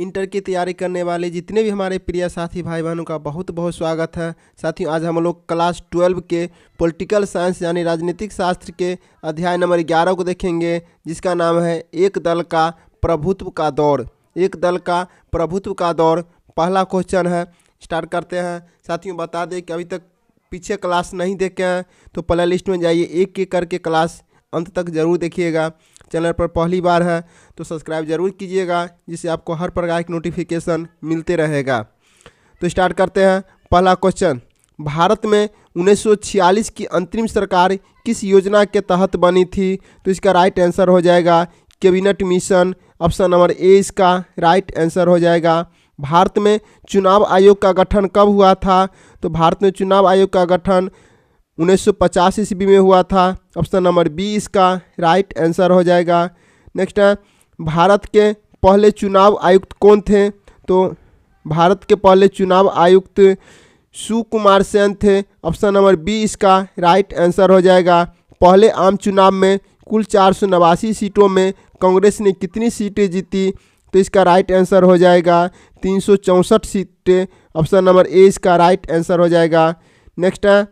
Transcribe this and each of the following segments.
Inter की तैयारी करने वाले जितने भी हमारे प्रिय साथी भाई बहनों का बहुत बहुत स्वागत है। साथियों, आज हम लोग क्लास 12 के पॉलिटिकल साइंस यानी राजनीतिक शास्त्र के अध्याय नंबर 11 को देखेंगे, जिसका नाम है एक दल का प्रभुत्व का दौर। एक दल का प्रभुत्व का दौर पहला क्वेश्चन है। स्टार्ट करते हैं। साथियों, बता दें कि अभी तक पीछे क्लास नहीं देखे हैं तो प्ले लिस्ट में जाइए, एक एक करके क्लास अंत तक ज़रूर देखिएगा। चैनल पर पहली बार है तो सब्सक्राइब जरूर कीजिएगा, जिससे आपको हर प्रकार की नोटिफिकेशन मिलते रहेगा। तो स्टार्ट करते हैं। पहला क्वेश्चन, भारत में 1946 की अंतरिम सरकार किस योजना के तहत बनी थी? तो इसका राइट आंसर हो जाएगा कैबिनेट मिशन। ऑप्शन नंबर ए इसका राइट आंसर हो जाएगा। भारत में चुनाव आयोग का गठन कब हुआ था? तो भारत में चुनाव आयोग का गठन 1950 ईस्वी में हुआ था। ऑप्शन नंबर बी इसका राइट आंसर हो जाएगा। नेक्स्ट है, भारत के पहले चुनाव आयुक्त कौन थे? तो भारत के पहले चुनाव आयुक्त सुकुमार सेन थे। ऑप्शन नंबर बी इसका राइट आंसर हो जाएगा। पहले आम चुनाव में कुल 489 सीटों में कांग्रेस ने कितनी सीटें जीती? तो इसका राइट आंसर हो जाएगा 364 सीटें। ऑप्शन नंबर ए इसका राइट आंसर हो जाएगा। नेक्स्ट है,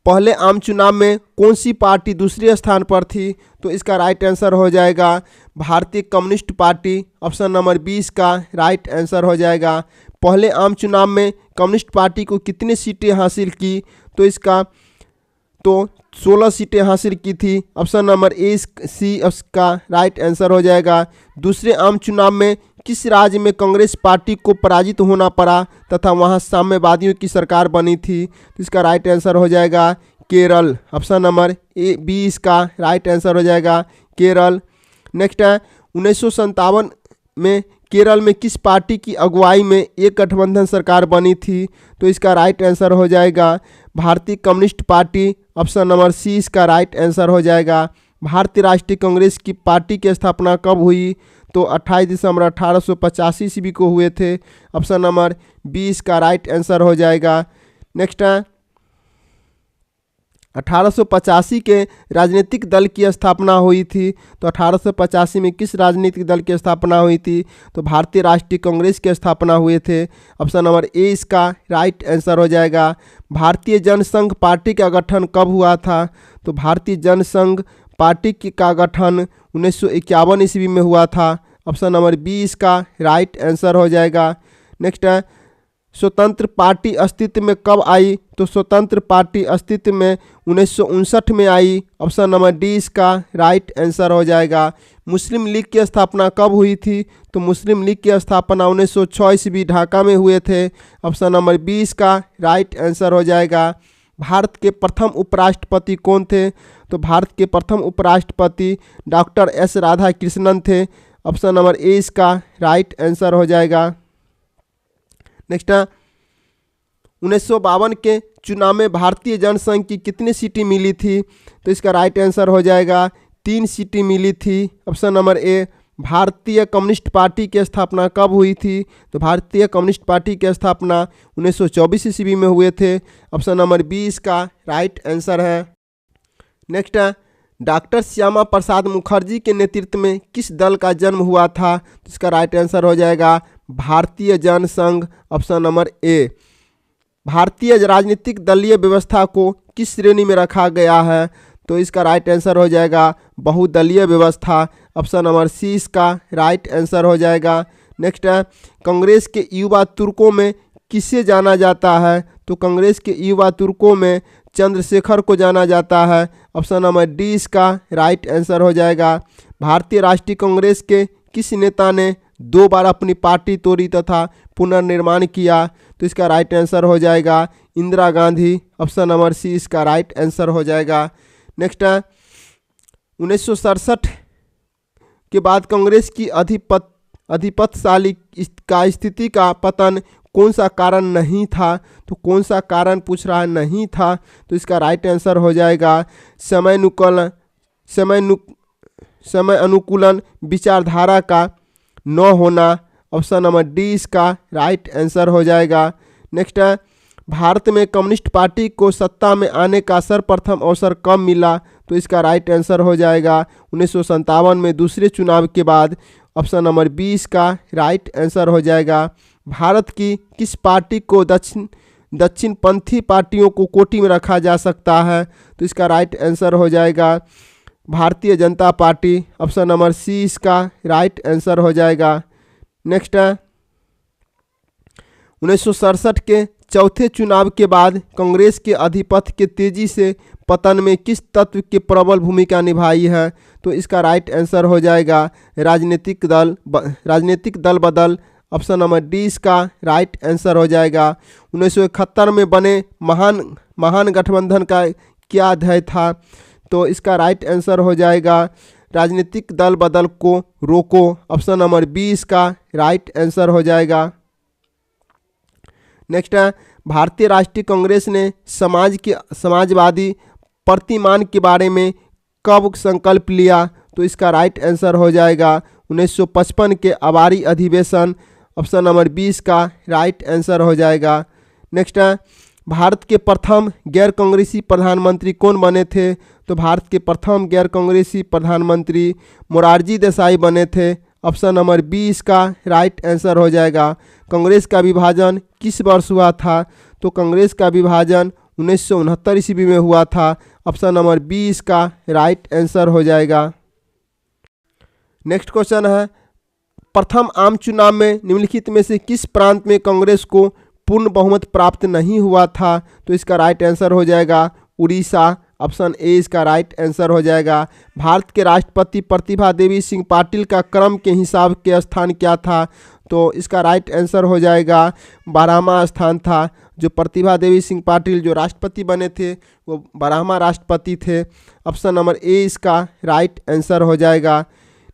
पहले आम चुनाव में कौन सी पार्टी दूसरे स्थान पर थी? तो इसका राइट आंसर हो जाएगा Bharatiya communist party. Option number B इसका राइट आंसर हो जाएगा। पहले आम चुनाव में कम्युनिस्ट पार्टी को कितनी सीटें हासिल की? तो इसका 16 सीटें हासिल की थी। ऑप्शन नंबर ए सी इसका राइट आंसर हो जाएगा। दूसरे आम चुनाव में किस राज्य में कांग्रेस पार्टी को पराजित होना पड़ा तथा वहां साम्यवादियों की सरकार बनी थी? तो इसका राइट आंसर हो जाएगा Kerala. Option number A B इसका राइट आंसर हो जाएगा केरल। नेक्स्ट है, 1957 में केरल में किस पार्टी की अगुवाई में एक गठबंधन सरकार बनी थी? तो इसका राइट आंसर हो जाएगा Bharatiya communist party. Option number C इसका राइट आंसर हो जाएगा। भारतीय राष्ट्रीय कांग्रेस की पार्टी की स्थापना कब हुई? तो 28 दिसंबर 1885 ईस्वी को हुए थे। ऑप्शन नंबर बी इसका राइट आंसर हो जाएगा। नेक्स्ट है, 1885 के राजनीतिक दल की स्थापना हुई थी। तो 1885 में किस राजनीतिक दल की स्थापना हुई थी? तो भारतीय राष्ट्रीय कांग्रेस की स्थापना हुए थे। ऑप्शन नंबर ए इसका राइट आंसर हो जाएगा। भारतीय जनसंघ पार्टी का गठन कब हुआ था? तो भारतीय जनसंघ पार्टी का गठन 1951 ईस्वी में हुआ था। ऑप्शन नंबर बी इसका राइट आंसर हो जाएगा। नेक्स्ट है, स्वतंत्र पार्टी अस्तित्व में कब आई? तो स्वतंत्र पार्टी अस्तित्व में 1959 में आई। ऑप्शन नंबर डी इसका राइट आंसर हो जाएगा। मुस्लिम लीग की स्थापना कब हुई थी? तो मुस्लिम लीग की स्थापना 1906 ईस्वी ढाका में हुए थे। ऑप्शन नंबर बी इसका राइट आंसर हो जाएगा। भारत के प्रथम उपराष्ट्रपति कौन थे? तो भारत के प्रथम उपराष्ट्रपति डॉक्टर एस राधाकृष्णन थे। ऑप्शन नंबर ए इसका राइट आंसर हो जाएगा। नेक्स्ट है, 1952 के चुनाव में भारतीय जनसंघ की कितनी सीटें मिली थी? तो इसका राइट आंसर हो जाएगा 3 सीटें मिली थी। ऑप्शन नंबर ए। भारतीय कम्युनिस्ट पार्टी की स्थापना कब हुई थी? तो भारतीय कम्युनिस्ट पार्टी की स्थापना 1924 ईस्वी में हुए थे। ऑप्शन नंबर बी इसका राइट आंसर है। नेक्स्ट है, डॉक्टर श्यामा प्रसाद मुखर्जी के नेतृत्व में किस दल का जन्म हुआ था? तो इसका राइट आंसर हो जाएगा भारतीय जनसंघ। ऑप्शन नंबर ए। भारतीय राजनीतिक दलीय व्यवस्था को किस श्रेणी में रखा गया है? तो इसका राइट आंसर हो जाएगा बहुदलीय व्यवस्था। ऑप्शन नंबर सी इसका राइट आंसर हो जाएगा। नेक्स्ट है, कांग्रेस के युवा तुर्कों में किसे जाना जाता है? तो कांग्रेस के युवा तुर्कों में चंद्रशेखर को जाना जाता है। ऑप्शन नंबर डी इसका राइट आंसर हो जाएगा। भारतीय राष्ट्रीय कांग्रेस के किस नेता ने 2 बार अपनी पार्टी तोड़ी तथा पुनर्निर्माण किया? तो इसका राइट आंसर हो जाएगा Indira Gandhi. Option number C इसका राइट आंसर हो जाएगा। नेक्स्ट है, 1967 के बाद कांग्रेस की अधिपत्यशाली का स्थिति का पतन कौन सा कारण नहीं था? तो कौन सा कारण पूछ रहा है, नहीं था। तो इसका राइट आंसर हो जाएगा समय अनुकूलन विचारधारा का न होना। ऑप्शन नंबर डी इसका राइट आंसर हो जाएगा। नेक्स्ट है, भारत में कम्युनिस्ट पार्टी को सत्ता में आने का सर्वप्रथम अवसर कब मिला? तो इसका राइट आंसर हो जाएगा 1957 में दूसरे चुनाव के बाद। ऑप्शन नंबर बी इसका राइट आंसर हो जाएगा। भारत की किस पार्टी को दक्षिणपंथी पार्टियों को कोटि में रखा जा सकता है? तो इसका राइट आंसर हो जाएगा Bharatiya Janata party, option number C इसका राइट आंसर हो जाएगा। नेक्स्ट है 1967 के चौथे चुनाव के बाद कांग्रेस के अधिपत्य के तेजी से पतन में किस तत्व की प्रबल भूमिका निभाई है? तो इसका राइट आंसर हो जाएगा राजनीतिक दल बदल, ऑप्शन नंबर डी इसका राइट आंसर हो जाएगा। 1971 में बने महान गठबंधन का क्या अध्याय था? तो इसका राइट आंसर हो जाएगा राजनीतिक दल बदल को रोको, ऑप्शन नंबर बी इसका राइट आंसर हो जाएगा। नेक्स्ट है भारतीय राष्ट्रीय कांग्रेस ने समाजवादी प्रतिमान के बारे में कब संकल्प लिया? तो इसका राइट आंसर हो जाएगा 1955 के आबादी अधिवेशन, ऑप्शन नंबर 20 का राइट आंसर हो जाएगा। नेक्स्ट है भारत के प्रथम गैर कांग्रेसी प्रधानमंत्री कौन बने थे? तो भारत के प्रथम गैर कांग्रेसी प्रधानमंत्री मोरारजी देसाई बने थे, ऑप्शन नंबर बी इसका राइट आंसर हो जाएगा। कांग्रेस का विभाजन किस वर्ष हुआ था? तो कांग्रेस का विभाजन 1969 ईस्वी में हुआ था, ऑप्शन नंबर बी इसका राइट आंसर हो जाएगा। नेक्स्ट क्वेश्चन है प्रथम आम चुनाव में निम्नलिखित में से किस प्रांत में कांग्रेस को पूर्ण बहुमत प्राप्त नहीं हुआ था? तो इसका राइट आंसर हो जाएगा उड़ीसा, ऑप्शन ए इसका राइट आंसर हो जाएगा। भारत के राष्ट्रपति प्रतिभा देवी सिंह पाटिल का क्रम के हिसाब के स्थान क्या था? तो इसका राइट आंसर हो जाएगा 12वां स्थान था। जो प्रतिभा देवी सिंह पाटिल जो राष्ट्रपति बने थे वो 12वां राष्ट्रपति थे, ऑप्शन नंबर ए इसका राइट आंसर हो जाएगा।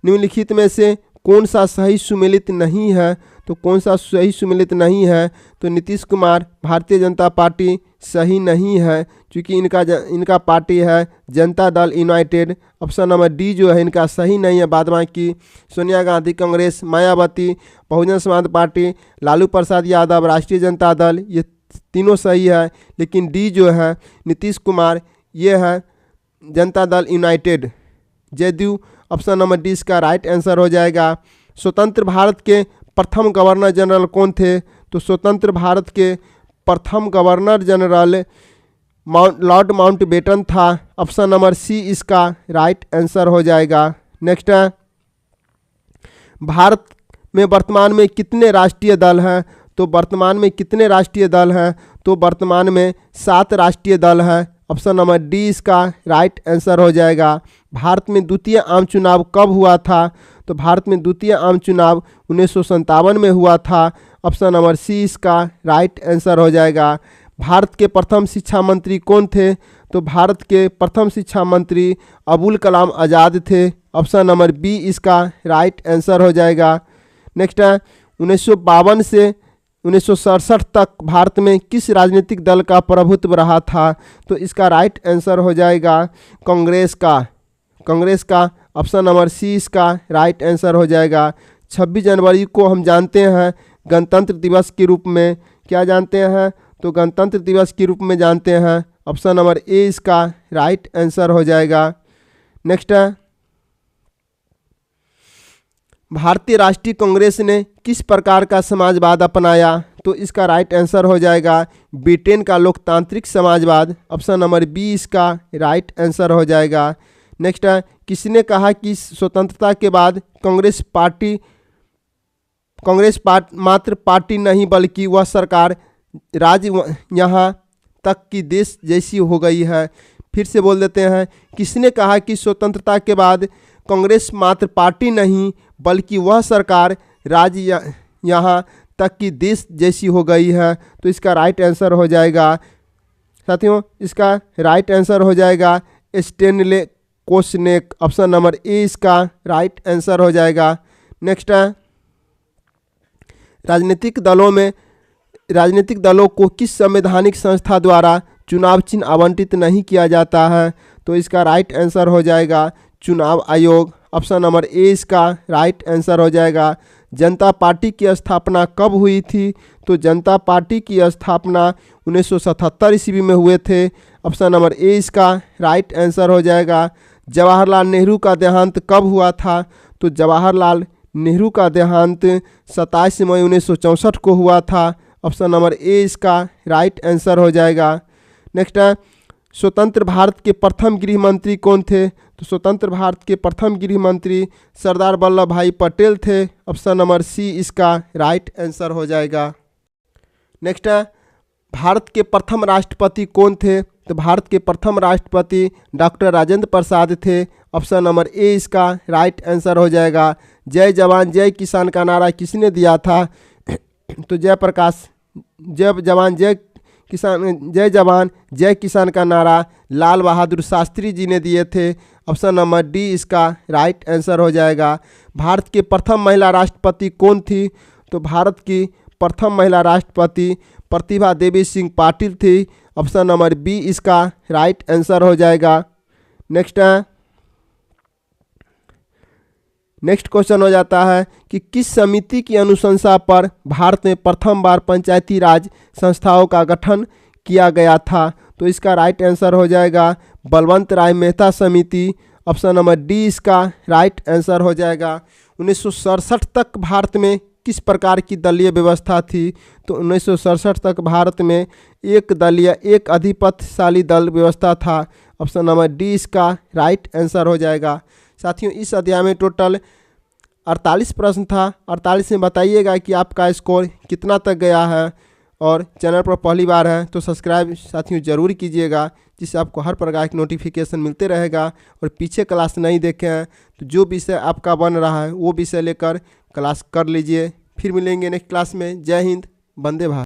निम्नलिखित में से कौन सा सही सुमेलित नहीं है? तो कौन सा सही सुमेलित नहीं है? तो नीतीश कुमार भारतीय जनता पार्टी सही नहीं है, क्योंकि इनका पार्टी है Janata Dal United, option number D जो है इनका सही नहीं है। बाद बाकी सोनिया गांधी कांग्रेस, मायावती बहुजन समाज पार्टी, लालू प्रसाद यादव राष्ट्रीय जनता दल, ये तीनों सही है, लेकिन डी जो है नीतीश कुमार ये है Janata Dal United, JDU, option number D इसका राइट आंसर हो जाएगा। स्वतंत्र भारत के प्रथम गवर्नर जनरल कौन थे? तो स्वतंत्र भारत के प्रथम गवर्नर जनरल लॉर्ड माउंटबेटन था, ऑप्शन नंबर सी इसका राइट आंसर हो जाएगा। नेक्स्ट है भारत में वर्तमान में कितने राष्ट्रीय दल हैं? तो वर्तमान में कितने राष्ट्रीय दल हैं? तो वर्तमान में 7 राष्ट्रीय दल हैं, ऑप्शन नंबर डी इसका राइट आंसर हो जाएगा। भारत में द्वितीय आम चुनाव कब हुआ था? तो भारत में द्वितीय आम चुनाव 1957 में हुआ था, ऑप्शन नंबर सी इसका राइट आंसर हो जाएगा। भारत के प्रथम शिक्षा मंत्री कौन थे? तो भारत के प्रथम शिक्षा मंत्री अबुल कलाम आज़ाद थे, ऑप्शन नंबर बी इसका राइट आंसर हो जाएगा। नेक्स्ट है 1952 से 1967 तक भारत में किस राजनीतिक दल का प्रभुत्व रहा था? तो इसका राइट आंसर हो जाएगा कांग्रेस का, ऑप्शन नंबर सी इसका राइट आंसर हो जाएगा। 26 जनवरी को हम जानते हैं गणतंत्र दिवस के रूप में, क्या जानते हैं? तो गणतंत्र दिवस के रूप में जानते हैं, ऑप्शन नंबर ए इसका राइट आंसर हो जाएगा। नेक्स्ट है भारतीय राष्ट्रीय कांग्रेस ने किस प्रकार का समाजवाद अपनाया? तो इसका राइट आंसर हो जाएगा ब्रिटेन का लोकतांत्रिक समाजवाद, ऑप्शन नंबर बी इसका राइट आंसर हो जाएगा। नेक्स्ट है किसने कहा कि स्वतंत्रता के बाद कांग्रेस मात्र पार्टी नहीं बल्कि वह सरकार राज्य यहाँ तक कि देश जैसी हो गई है? फिर से बोल देते हैं, किसने कहा कि स्वतंत्रता के बाद कांग्रेस मात्र पार्टी नहीं बल्कि वह सरकार राज्य यहाँ तक कि देश जैसी हो गई है? तो इसका राइट आंसर हो जाएगा साथियों, इसका राइट आंसर हो जाएगा स्टेनले कोसनेक, ऑप्शन नंबर ए इसका राइट आंसर हो जाएगा। नेक्स्ट है राजनीतिक दलों को किस संवैधानिक संस्था द्वारा चुनाव चिन्ह आवंटित नहीं किया जाता है? तो इसका राइट आंसर हो जाएगा चुनाव आयोग, ऑप्शन नंबर ए इसका राइट आंसर हो जाएगा। जनता पार्टी की स्थापना कब हुई थी? तो जनता पार्टी की स्थापना 1977 ईस्वी में हुए थे, ऑप्शन नंबर ए इसका राइट आंसर हो जाएगा। जवाहरलाल नेहरू का देहांत कब हुआ था? तो जवाहरलाल नेहरू का देहांत 27 मई 1964 को हुआ था। ऑप्शन नंबर ए इसका राइट आंसर हो जाएगा। नेक्स्ट है, स्वतंत्र भारत के प्रथम गृह मंत्री कौन थे? तो स्वतंत्र भारत के प्रथम गृह मंत्री सरदार वल्लभ भाई पटेल थे। ऑप्शन नंबर सी इसका राइट आंसर हो जाएगा। नेक्स्ट है, भारत के प्रथम राष्ट्रपति कौन थे? तो भारत के प्रथम राष्ट्रपति डॉक्टर राजेंद्र प्रसाद थे। ऑप्शन नंबर ए इसका राइट आंसर हो जाएगा। जय जवान जय किसान का नारा किसने दिया था? तो जयप्रकाश, जय जवान जय किसान का नारा लाल बहादुर शास्त्री जी ने दिए थे। ऑप्शन नंबर डी इसका राइट आंसर हो जाएगा। भारत के प्रथम महिला राष्ट्रपति कौन थी? तो भारत की प्रथम महिला राष्ट्रपति प्रतिभा देवी सिंह पाटिल थी। ऑप्शन नंबर बी इसका राइट आंसर हो जाएगा। नेक्स्ट क्वेश्चन हो जाता है कि किस समिति की अनुशंसा पर भारत में प्रथम बार पंचायती राज संस्थाओं का गठन किया गया था? तो इसका राइट आंसर हो जाएगा बलवंत राय मेहता समिति। ऑप्शन नंबर डी इसका राइट आंसर हो जाएगा। 1967 तक भारत में किस प्रकार की दलीय व्यवस्था थी? तो 1967 तक भारत में एक दलीय एक अधिपत्यशाली दल व्यवस्था था। ऑप्शन नंबर डी इसका राइट आंसर हो जाएगा। साथियों, इस अध्याय में टोटल 48 प्रश्न था। 48 में बताइएगा कि आपका स्कोर कितना तक गया है, और चैनल पर पहली बार है तो सब्सक्राइब साथियों ज़रूर कीजिएगा, जिससे आपको हर प्रकार की नोटिफिकेशन मिलते रहेगा। और पीछे क्लास नहीं देखे हैं तो जो विषय आपका बन रहा है वो विषय लेकर क्लास कर लीजिए। फिर मिलेंगे नेक्स्ट क्लास में। जय हिंद, वंदे भारत।